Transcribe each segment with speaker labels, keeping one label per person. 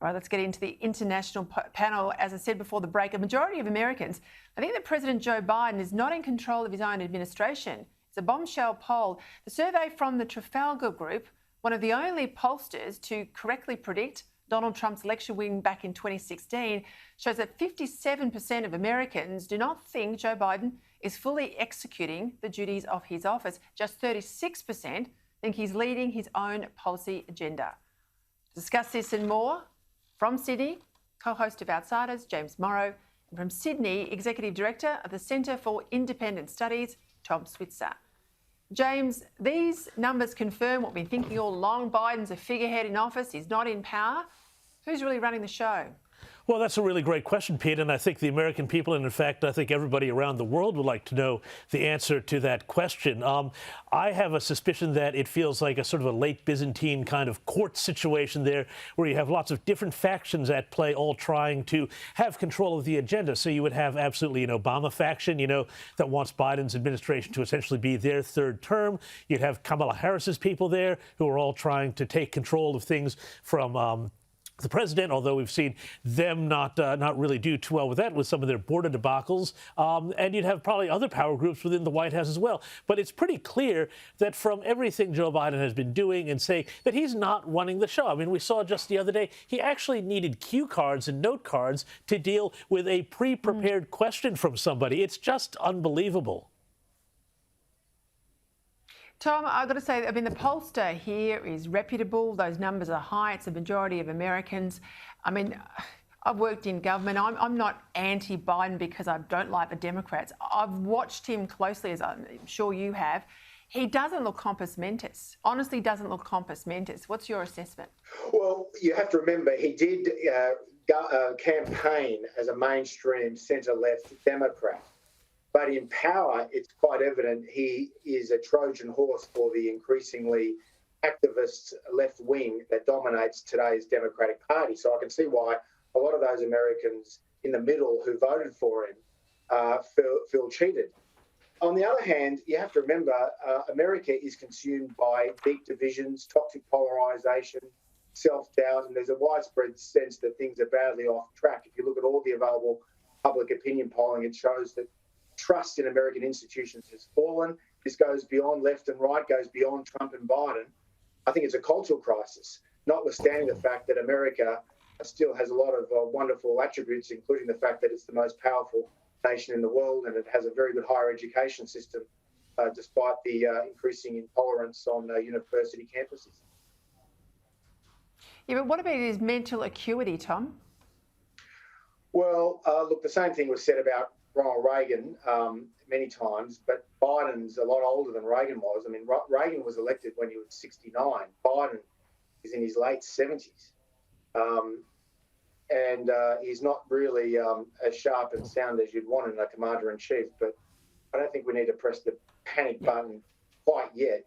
Speaker 1: All right, let's get into the international panel. As I said before the break, a majority of Americans, I think that President Joe Biden is not in control of his own administration. It's a bombshell poll. The survey from the Trafalgar Group, one of the only pollsters to correctly predict Donald Trump's election win back in 2016, shows that 57% of Americans do not think Joe Biden is fully executing the duties of his office. Just 36% think he's leading his own policy agenda. To discuss this and more, from Sydney, co-host of Outsiders, James Morrow, and from Sydney, Executive Director of the Centre for Independent Studies, Tom Switzer. James, these numbers confirm what we've been thinking all along. Biden's a figurehead in office. He's not in power. Who's really running the show?
Speaker 2: Well, that's a really great question, Pete, and I think the American people, and in fact, I think everybody around the world would like to know the answer to that question. I have a suspicion that it feels like a sort of a late Byzantine kind of court situation there, where you have lots of different factions at play, all trying to have control of the agenda. So you would have absolutely an Obama faction, that wants Biden's administration to essentially be their third term. You'd have Kamala Harris's people there, who are all trying to take control of things from the president, although we've seen them not really do too well with that, with some of their border debacles. And you'd have probably other power groups within the White House as well. But it's pretty clear that from everything Joe Biden has been doing and saying that he's not running the show. I mean, we saw just the other day, he actually needed cue cards and note cards to deal with a pre-prepared question from somebody. It's just unbelievable.
Speaker 1: Tom, I've got to say, the pollster here is reputable. Those numbers are high. It's a majority of Americans. I mean, I've worked in government. I'm not anti-Biden because I don't like the Democrats. I've watched him closely, as I'm sure you have. He doesn't look compos mentis. Honestly, doesn't look compos mentis. What's your assessment?
Speaker 3: Well, you have to remember he did campaign as a mainstream centre-left Democrat. But in power, it's quite evident he is a Trojan horse for the increasingly activist left wing that dominates today's Democratic Party. So I can see why a lot of those Americans in the middle who voted for him feel cheated. On the other hand, you have to remember America is consumed by deep divisions, toxic polarisation, self-doubt, and there's a widespread sense that things are badly off track. If you look at all the available public opinion polling, it shows that trust in American institutions has fallen. This goes beyond left and right, goes beyond Trump and Biden. I think it's a cultural crisis, notwithstanding the fact that America still has a lot of wonderful attributes, including the fact that it's the most powerful nation in the world and it has a very good higher education system, despite the increasing intolerance on university campuses.
Speaker 1: Yeah, but what about his mental acuity, Tom?
Speaker 3: Well, look, the same thing was said about Ronald Reagan many times, but Biden's a lot older than Reagan was. I mean, Reagan was elected when he was 69. Biden is in his late 70s. And he's not really as sharp and sound as you'd want in a commander-in-chief, but I don't think we need to press the panic button quite yet.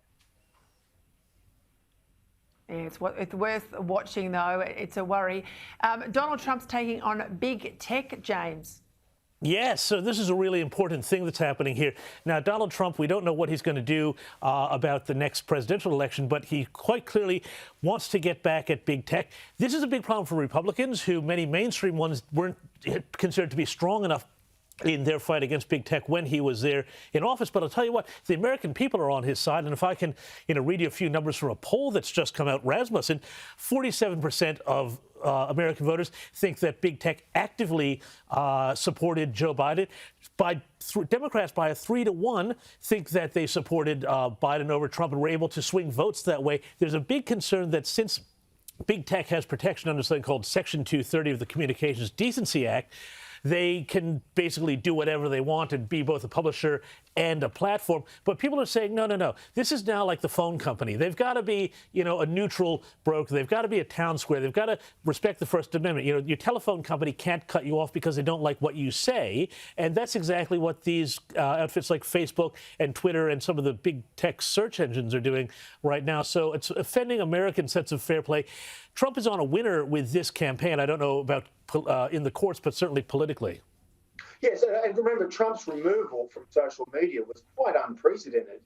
Speaker 1: Yeah, it's worth watching, though. It's a worry. Donald Trump's taking on big tech, James.
Speaker 2: Yes, so this is a really important thing that's happening here. Now, Donald Trump, we don't know what he's going to do about the next presidential election, but he quite clearly wants to get back at big tech. This is a big problem for Republicans, who many mainstream ones weren't considered to be strong enough in their fight against big tech when he was there in office. But I'll tell you what, the American people are on his side. And if I can, read you a few numbers from a poll that's just come out, Rasmussen, 47% of American voters think that big tech actively supported Joe Biden. Democrats, by a 3-to-1, think that they supported Biden over Trump and were able to swing votes that way. There's a big concern that since big tech has protection under something called Section 230 of the Communications Decency Act, they can basically do whatever they want and be both a publisher and a platform. But people are saying, no. This is now like the phone company. They've got to be, a neutral broker. They've got to be a town square. They've got to respect the First Amendment. Your telephone company can't cut you off because they don't like what you say. And that's exactly what these outfits like Facebook and Twitter and some of the big tech search engines are doing right now. So it's offending American sense of fair play. Trump is on a winner with this campaign. I don't know about in the courts, but certainly politically.
Speaker 3: Yes, and remember, Trump's removal from social media was quite unprecedented.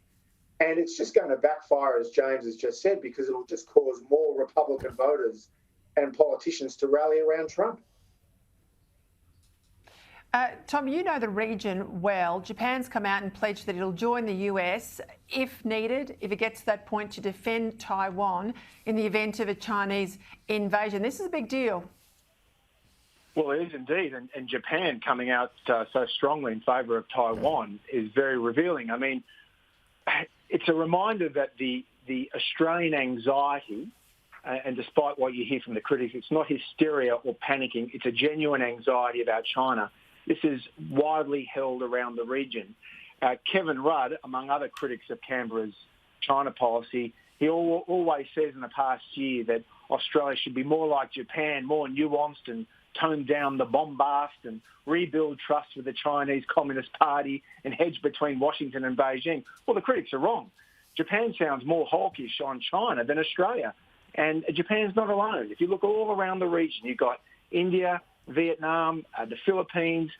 Speaker 3: And it's just going to backfire, as James has just said, because it'll just cause more Republican voters and politicians to rally around Trump.
Speaker 1: Tom, you know the region well. Japan's come out and pledged that it'll join the US if needed, if it gets to that point, to defend Taiwan in the event of a Chinese invasion. This is a big deal.
Speaker 4: Well, it is indeed. And Japan coming out so strongly in favour of Taiwan is very revealing. I mean, it's a reminder that the Australian anxiety, and despite what you hear from the critics, it's not hysteria or panicking. It's a genuine anxiety about China. This is widely held around the region. Kevin Rudd, among other critics of Canberra's China policy, he always says in the past year that Australia should be more like Japan, more nuanced and tone down the bombast and rebuild trust with the Chinese Communist Party and hedge between Washington and Beijing. Well, the critics are wrong. Japan sounds more hawkish on China than Australia. And Japan's not alone. If you look all around the region, you've got India, Vietnam, the Philippines,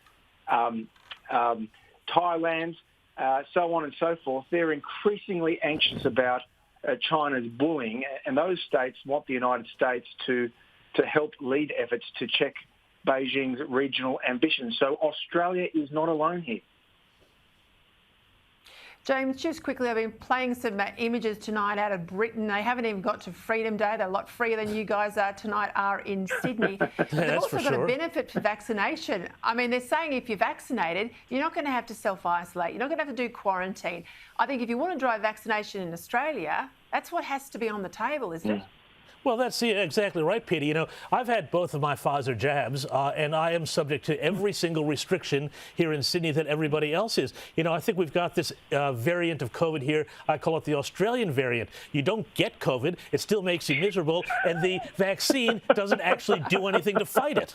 Speaker 4: Thailand, so on and so forth. They're increasingly anxious about China's bullying, and those states want the United States to help lead efforts to check Beijing's regional ambitions. So Australia is not alone here.
Speaker 1: James, just quickly, I've been playing some images tonight out of Britain. They haven't even got to Freedom Day. They're a lot freer than you guys are tonight are in Sydney. They've also got a benefit for vaccination. I mean, they're saying if you're vaccinated, you're not going to have to self-isolate. You're not going to have to do quarantine. I think if you want to drive vaccination in Australia, that's what has to be on the table, isn't it?
Speaker 2: Well, that's exactly right, Peter. You know, I've had both of my Pfizer jabs, and I am subject to every single restriction here in Sydney that everybody else is. You know, I think we've got this variant of COVID here. I call it the Australian variant. You don't get COVID. It still makes you miserable, and the vaccine doesn't actually do anything to fight it.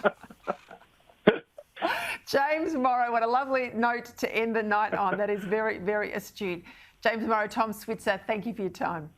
Speaker 1: James Morrow, what a lovely note to end the night on. That is very, very astute. James Morrow, Tom Switzer, thank you for your time.